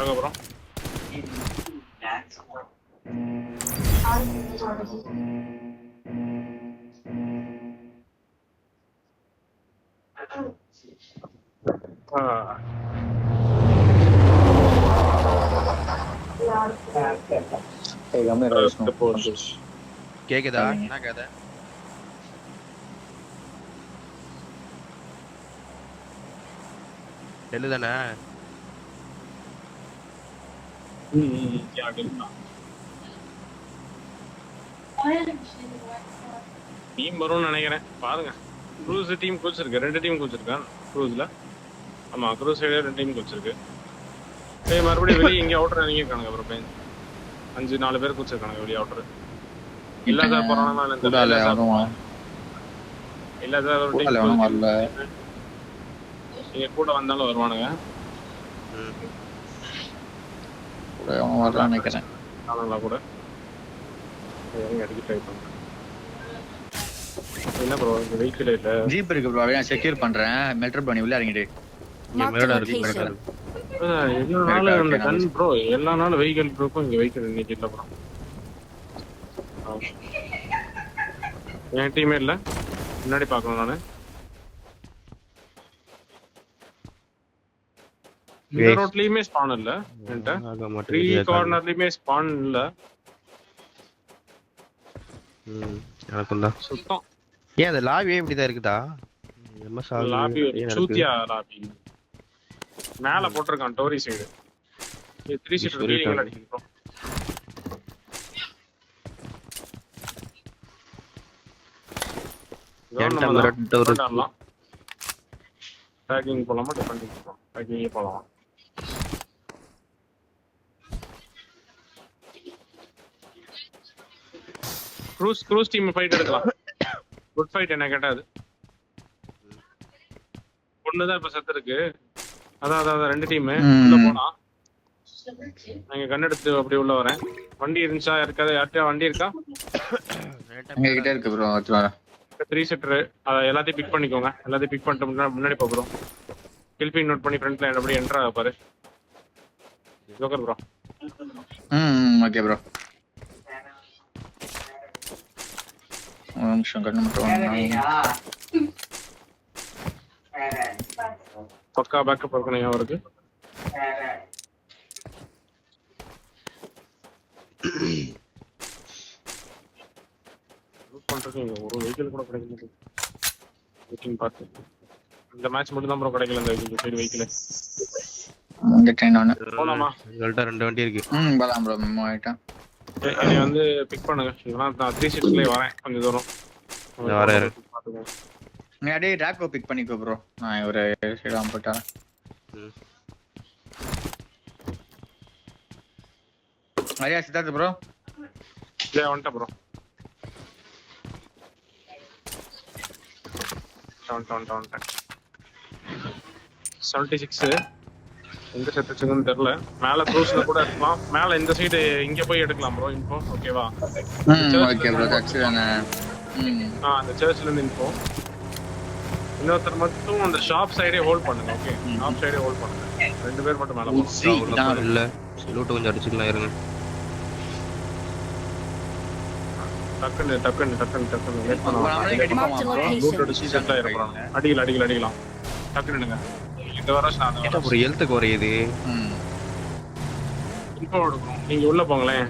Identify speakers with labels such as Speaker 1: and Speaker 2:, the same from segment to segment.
Speaker 1: அப்புறம்
Speaker 2: கேக்குதா? என்ன கதை? எழுதானே
Speaker 1: டீம் வரும்னு நினைக்கிறேன். பாருங்க, க்ரூஸ் டீம் குதிச்சிருக்கு, 2 டீம் குதிச்சிருக்கான் க்ரூஸ்ல. ஆமா, க்ரூஸ் சைடு 2 டீம் குதிச்சிருக்கு. மறுபடியும் வெளியே இங்கே அவுட்டர் இறங்கிருக்கானுங்க. அப்புறம் 5-4 பேர் குதிச்சிருக்கானுங்க வெளியே அவுட்டர். இல்ல சார் போறானா இல்ல சார் ஒரு டீம் வரல. நீங்க கூட வந்தாலும் வருவானுங்க. கூட வரலாம் நினைக்கிறேன். ஆனால கூட அடிக்க ட்ரை பண்ணுங்க. என்ன ப்ரோ இந்த வெஹிக்கிள் இல்ல,
Speaker 3: ஜீப் இருக்கு ப்ரோ. நான் செக்யூர் பண்றேன். மெட்ரோ பண்ணி உள்ள இறங்கிடு.
Speaker 2: இங்க மேல இருக்கு.
Speaker 1: எல்லா நாளும் அந்த கன் ப்ரோ, எல்லா நாளும் வெஹிக்கிள் இருக்கும். இங்க வெஹிக்கிள் இன்னைக்கு இல்ல ப்ரோ. என் டீமே இல்ல, முன்னாடி பார்க்கணும். நானு இந்த ரோட்லயுமே ஸ்பான் இல்ல, என்கிட்ட 3 கார்னர்லயுமே ஸ்பான் இல்ல.
Speaker 2: எனக்குள்ள
Speaker 1: சுத்தம்.
Speaker 2: ஏன் அந்த லாபியே இப்படிதான் இருக்குதா?
Speaker 1: லாபி சூத்தியா லாபி மேல போட்டிருக்கான் டோரி சைடு. 3 சீட்டர் வீலிங்ல அடிக்கிறோம். டேக்கிங் போலாமா டிஃபெண்டிங் போலாம்? டேக்கிங்கே போலாம். க்ரூஸ் டீம் ஃபைட் எடுக்கலாம். குட் ஃபைட் என்ன கேட்டாது. ஒண்ணுதான் இப்ப செத்து இருக்கு. அதான் 2 டீம் உள்ள போனா. நான் கன் எடுத்து அப்படியே உள்ள வரேன். வண்டி இருந்துச்சா? இருக்காது. யார்கிட்ட வண்டி இருக்கா?
Speaker 3: எங்க கிட்ட இருக்கு ப்ரோ.
Speaker 1: 3 சீட்டர் எல்லாத்தையும் பிக் பண்ணிக்கோங்க. எல்லாத்தையும் பிக் பண்ணிட்டு முன்னாடி போகிறோம். கில்பிங் நோட் பண்ணி ஃப்ரண்ட்ல அப்படியே என்டர் ஆக பாரு. Joker bro.
Speaker 3: Okay bro. ஒரு நிமிஷம் கண்ணு மட்டும்
Speaker 1: பக்கா பேக்கப் இருக்கணும் அவருக்கு. ஒரு வெஹிக்கிள் கூட கிடைக்கல. வெயிட்டிங் பார்த்து இந்த மேட்ச் மட்டும் தான் ப்ரோ கிடைக்கல. இந்த வெஹிக்கிள் வெஹிக்கிள்
Speaker 3: இந்த ட்ரெயின் ஆன
Speaker 1: போலாமா?
Speaker 2: எங்கள்ட்ட 2 வண்டி இருக்கு.
Speaker 3: போலாம் ப்ரோ. மெமோ ஆயிட்டா.
Speaker 1: என்னை வந்து பிக் பண்ணுங்க. நான் 3 சீட்ஸ்லயே வரேன். கொஞ்சம் தூரம்
Speaker 2: வரேன்.
Speaker 1: பாத்துக்கோங்க.
Speaker 3: நீ அப்படியே டிராக்கோ பிக் பண்ணிக்கோ ப்ரோ. நான் ஒரு சைடு ஆம்பட்டா. ஐயா சித்தார்த் ப்ரோ.
Speaker 1: இல்ல வந்துட்டேன் ப்ரோ. வந்துட்டேன். 76 எங்க செத்துச்சுன்னு தெரியல. மேல க்ரூஸ்ல கூட இருக்கலாம். மேல இந்த சைடு இங்க போய் எடுக்கலாம் ப்ரோ. இன்ஃபோ ஓகேவா?
Speaker 3: Okay bro. தட்ஸ்தானே.
Speaker 1: அந்த சர்ச்ல இருந்து இன்ஃபோ. இன்னொருத்தர் மட்டும் அந்த ஷாப் சைடே ஹோல்ட் பண்ணுங்க. ஓகே, ஷாப் சைடே ஹோல்ட் பண்ணுங்க. 2 பேர் மட்டும் மேல போங்க.
Speaker 2: இல்ல லூட் கொஞ்சம் அடிச்சுக்கலாம் இருங்க.
Speaker 1: டக்குன்னு வெயிட் பண்ணுவாங்க. லூட் அடிச்சு செட் ஆயிரறாங்க. அடிக்கலாம். டக்குன்னுங்க. இந்த வருஷம் அந்த
Speaker 2: ஒரு ஹெல்த்துக்கு குறையுது.
Speaker 1: இன்ஃபோ எடுக்கணும். நீங்க உள்ள போங்களேன்.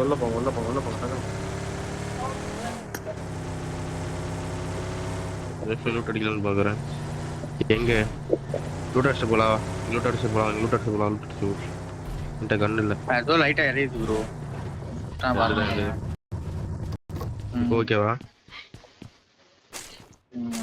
Speaker 1: உள்ள போங்க.
Speaker 2: லூட் அடிக்கலாம்னு பாக்குறேன். எங்க லூட் அடிச்சு போலாம். இந்த கன் இல்ல.
Speaker 3: ஏதோ லைட்டா எரியுது ப்ரோ. நான் பாருங்க.
Speaker 2: ஓகேவா?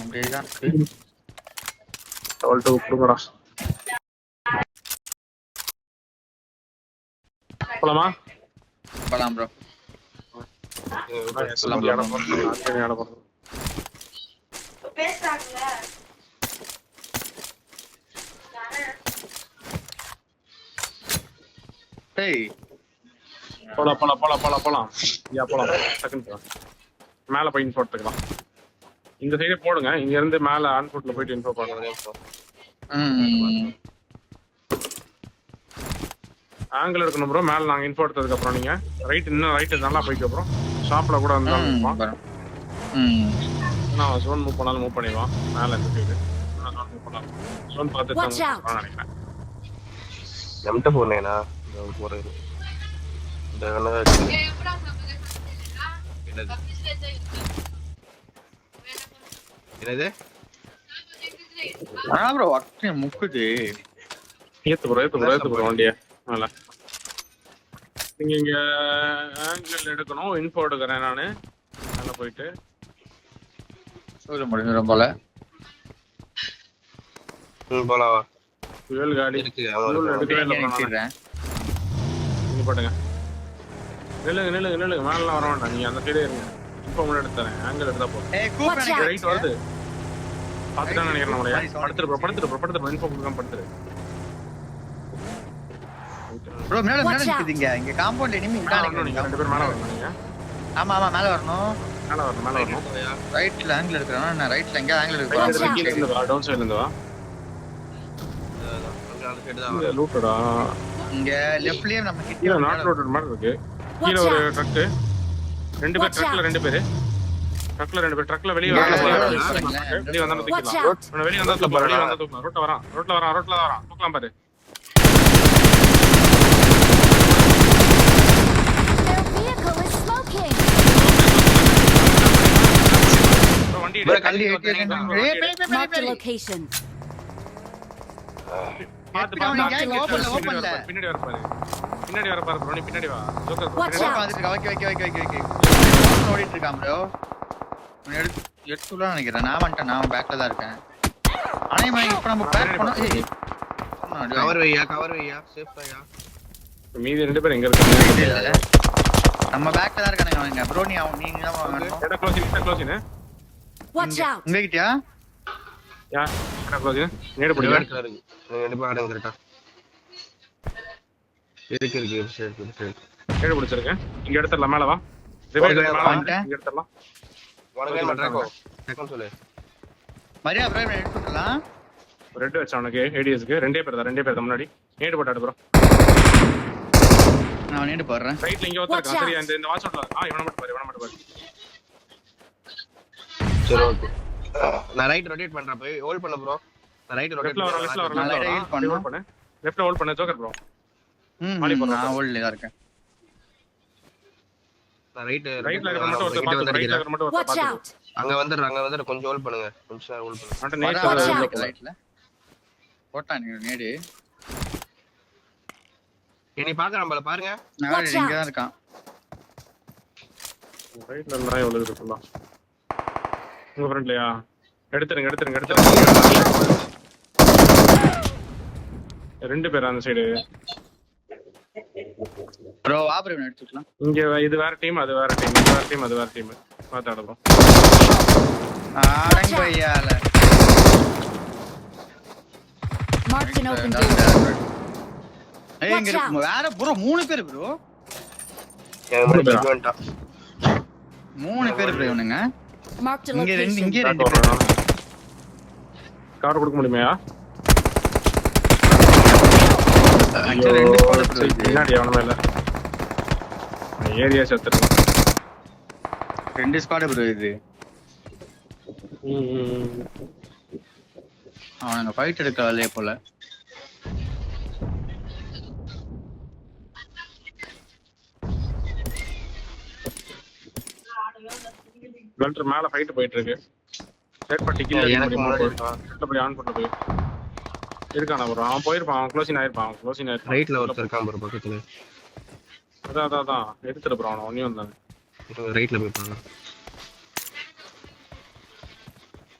Speaker 3: அப்படியே தான் இருக்கு.
Speaker 1: டோல் குடுங்கடா. போலாமா?
Speaker 3: போலாம் ப்ரோ. டேய்
Speaker 1: போலாம். யா போலாம். செகண்ட் போலாம். மேல போய் இன்ஃபோ எடுத்துக்கலாம். இந்த சைடே போடுங்க. இங்க இருந்து மேல ஆன்ஃபுட்ல போயிட்டு இன்ஃபோ பண்ணுங்க. ஆங்கிள் எடுக்கணும் ப்ரோ. மேல நாங்க இன்ஃபோ எடுத்ததுக்கு அப்புறம் நீங்க ரைட் இன்னும் ரைட் நல்லா போய்க்கு அப்புறம் ஷாப்ல கூட வந்து நான் ஜோன் மூவ் பண்ணாலும் மூவ் பண்ணிடுவான். மேல இருந்து சைடு ஜோன் மூவ் பண்ணலாம். ஜோன் பார்த்துட்டு நினைக்கிறேன்.
Speaker 2: எம்ட போனேனா போறது இந்த என்னது
Speaker 3: ப்ரோ வக்கே முக்குது.
Speaker 1: ஏத்து ப்ரோ வண்டியை மேல. நீங்க இங்க ஆங்கிள் எடுக்கணும். இன்ஃபோ எடுக்கிறேன் நானு. மேல போயிட்டு
Speaker 3: சொல்ல முடியும் போல.
Speaker 2: போலாவா
Speaker 1: fuel காடி
Speaker 2: இருக்கு.
Speaker 1: எடுக்கவே இல்லை.
Speaker 3: நிறுத்திடுறேன்.
Speaker 1: நீங்க பாட்டுங்க. நில்லுங்க மேலாம் வர வேண்டாம். நீங்க அந்த சைடே இருங்க. இன்ஃபோ மட்டும் எடுத்து தரேன். ஆங்கிள் எடுத்தா போதும். ரைட் வருது. பார்த்துட்டான்னு நினைக்கிறேன் நம்மளையா. படுத்துரு. இன்ஃபோ கொடுக்காம படுத்துரு.
Speaker 3: ப்ரோ மேல நிக்குதுங்க. இங்க காம்பவுண்ட் எனிமி இருக்காங்க.
Speaker 1: நீங்க ரெண்டு பேரும் மேல வரணும். நீங்க
Speaker 3: ஆமா மேல வரணும்.
Speaker 1: மேல வரணும்.
Speaker 3: ரைட்ல ஆங்கிள் எடுக்கறேன். நான் ரைட்ல எங்க ஆங்கிள் எடுக்கறேன்.
Speaker 1: கீழ இருந்து வா. டவுன் சைடுல இருந்து வா.
Speaker 2: அங்க
Speaker 1: லூட்டடா.
Speaker 3: இங்க லெஃப்ட்லயே நம்ம
Speaker 1: கீழ நாட் லூட்டட் மாதிரி இருக்கு. கீழ ஒரு ட்ரக். ரெண்டு பேர் ட்ரக்ல வெளிய வராங்க. வெளிய வந்தா தூக்கலாம். வெளிய வந்தா தூக்கலாம். ரோட்ல வரான். தூக்கலாம் பாரு. வண்டி
Speaker 3: கல்லி
Speaker 4: location.
Speaker 1: பின்னாடி வர பாரு ப்ரோ. நீ பின்னாடி வா. ஜோக்கர்
Speaker 4: Watch
Speaker 1: பின்னாடி
Speaker 4: out.
Speaker 3: ஓகே ஓடிட்டு இருக்கான் ப்ரோ. எடுத்துலாம் நினைக்கிறேன். நான் வந்துட்டேன். நான் பேக்ல தான் இருக்கேன். ஆனா இப்ப நம்ம பேக் பண்ணோம்.
Speaker 2: கவர் வையா சேஃப் வையா.
Speaker 1: மீதி ரெண்டு பேர் எங்க இருக்காங்க?
Speaker 3: நம்ம பேக்ல தான் இருக்கானுங்க அவங்க. ப்ரோ நீங்க தான் வரணும்.
Speaker 1: எட க்ளோசிங்.
Speaker 4: Watch out.
Speaker 3: உங்க கிட்டயா?
Speaker 1: யா எட க்ளோசிங். நேடு பிடிங்க.
Speaker 2: இருக்கு. நீங்க ரெண்டு பேரும் கரெக்ட்டா. இருக்கு சரி.
Speaker 1: நேடு பிடிச்சிருக்கேன். இங்க எடுத்துறலாம். மேல வா. ரிவைவ் மேல இங்க எடுத்துறலாம்.
Speaker 2: உனக்கு என்ன பண்றேக்கோ? செகண்ட் சொல்லு.
Speaker 3: மரியா ப்ரோ எடுத்துடலாம்.
Speaker 1: ரெட் வச்சா உனக்கு ஏடிஎஸ்க்கு ரெண்டே பேர் தான் முன்னாடி. நேடு போட்டாடு ப்ரோ.
Speaker 3: நான் நேடு போடுறேன்.
Speaker 1: ரைட்ல இங்க ஒருத்தர் சரியா இந்த வாட்ச் அவுட்ல. இவன மட்டும் பாரு.
Speaker 2: சரி ஓகே. நான் ரைட் ரொட்டேட் பண்றேன். போய் ஹோல்ட் பண்ணு ப்ரோ. நான் ரைட் ரொட்டேட்
Speaker 1: பண்ணு. லெஃப்ட்ல ஹோல்ட் பண்ணு ஜோக்கர் ப்ரோ.
Speaker 3: நான் ஹோல்ட்ல தான் இருக்கேன்.
Speaker 2: நான் ரைட்ல
Speaker 1: மட்டும் ஒருத்தர் பாத்து.
Speaker 2: அங்க வந்துற கொஞ்சம் ஹோல்ட் பண்ணுங்க. கொஞ்சம் நேரம் ஹோல்ட் பண்ணுங்க.
Speaker 3: நேட் ரைட்ல போட்டா நேடு.
Speaker 2: நீ பாக்குறான் பாருங்க.
Speaker 3: நான் இங்க தான் இருக்கான்.
Speaker 1: ரைட்ல நாய் உள்ள இருக்குல. உங்க ஃப்ரெண்ட்லயா? எடுத்துருங்க. ரெண்டு பேர் அந்த சைடு.
Speaker 3: ப்ரோ ஆபரேஷன் எடுத்துக்கலாம்.
Speaker 1: இங்க இது வேற டீம், அது வேற team. பாத்தாடுறோம்.
Speaker 3: ஆரங்கய்யால.
Speaker 4: Marked an open door.
Speaker 3: இங்க வேற ப்ரோ 3 பேர் ப்ரோ.
Speaker 2: எனக்கு மட்டும் வந்துட்டா.
Speaker 3: 3 பேர் ப்ரோ இவனுங்க.
Speaker 4: Marked a
Speaker 3: இங்க
Speaker 4: location.
Speaker 3: ரெண்டு பேர்.
Speaker 1: கார் கொடுக்க முடியுமா?
Speaker 3: ரெண்டு ஸ்குவாட் ப்ரோ.
Speaker 1: பின்னாடி அவனமே இல்ல. ஏரியா செத்துறேன்.
Speaker 3: ரெண்டு ஸ்குவாட் ப்ரோ இது. அவனுங்க ஃபைட் எடுக்கலையே போல.
Speaker 1: வெல்டர் மேல ஃபைட் போயிட்டு இருக்கு. செட் பட்டி கீழ
Speaker 2: எனக்கு முன்னாடி
Speaker 1: போய் ஆன் பண்ண போய் இருக்கானா ப்ரோ? அவன் போயிருப்பான். அவன் க்ளோசிங் ஆயிருப்பான்.
Speaker 2: ரைட்ல ஒருத்தர் இருக்கான் ப்ரோ பக்கத்துல.
Speaker 1: அதான் எடுத்துட்டு ப்ரோ. அவன் ஒண்ணே வந்தானே.
Speaker 2: ரைட்ல போய்ப்பாங்க.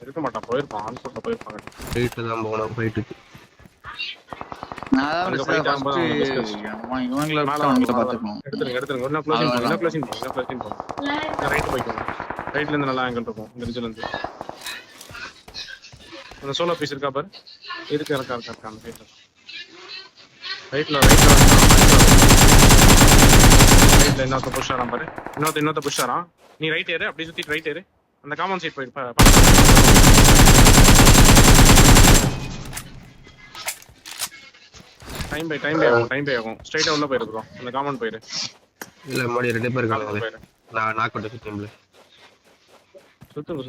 Speaker 1: இருக்க மாட்டான். போயிருப்பான். ஆன் பண்ண போயிருப்பாங்க.
Speaker 2: ரைட்ல தான் போகணும் ஃபைட்டுக்கு.
Speaker 3: நான் தான் ஃபர்ஸ்ட் இவங்கள பாத்துக்கணும்.
Speaker 1: எடுத்துருங்க. என்ன க்ளோசிங் போ. ரைட் போய்க்கோங்க. ரைட்ல இருந்து நல்லா ஆங்கிள் இருக்கும். இந்த ரிஜ்ல இருந்து. அந்த சோலோ பீஸ் இருக்கா பாரு. இருக்கா அந்த சைடுல. ரைட்ல இன்னொருத்த புஷ் ஆறான் பாரு. இன்னொருத்த புஷ் ஆறான். நீ ரைட் ஏறு. அப்படியே சுத்தி ரைட் ஏறு. அந்த காமன் சைட் போயிடு. டைம் பை ஆகும் ஸ்ட்ரைட்டா உள்ள போயிரு ப்ரோ அந்த காமன் போயிரு
Speaker 2: இல்ல முன்னாடி 2 பேர்
Speaker 1: காமன்
Speaker 2: இருக்காங்க
Speaker 1: போயிரு
Speaker 2: நான் நாக் அவுட் டீம்ல
Speaker 1: சுத்துங்க